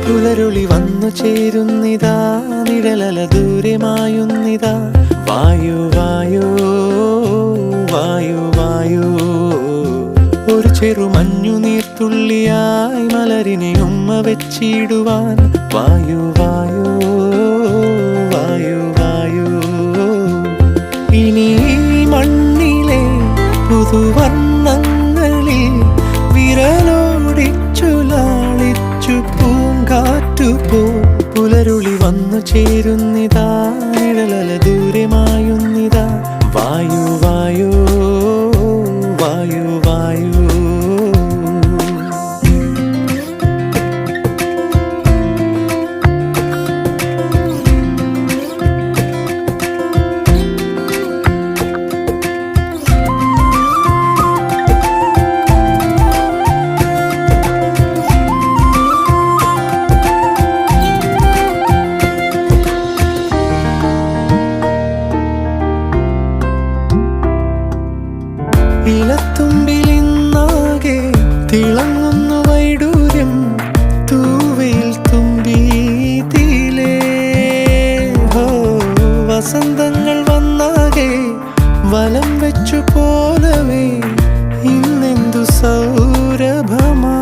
പുലരുളി വന്നു ചേരുന്നിതാ, നിഴലല ദൂരെ മായുന്നിതാ. വായു വായു വായു വായു, ഒരു ചെറു മഞ്ഞു നീർത്തുള്ളിയായി മലരിനെ ഉമ്മ വെച്ചിടുവാൻ. വായു വായു വായു വായു, ഇനി മണ്ണിലെ പുതുവർണ്ണങ്ങളിൽ വിരലോടിച്ചു ലാളിച്ചു പൂങ്കാറ്റുപോ. പുലരുളി വന്നു ചേരുന്നിതാ, നിഴലല ദൂരെ മായുന്നിതാ. വായു വായു വായു വായു. ഇലത്തുമ്പിലിന്നാകെ തിളങ്ങുന്നു വൈഡൂര്യം, തൂവയിൽ തുമ്പീതിലേ. ഹോ, വസന്തങ്ങൾ വന്നാകെ വലം വെച്ചു പോലവേ ഇന്നെന്തു സൗരഭമാ.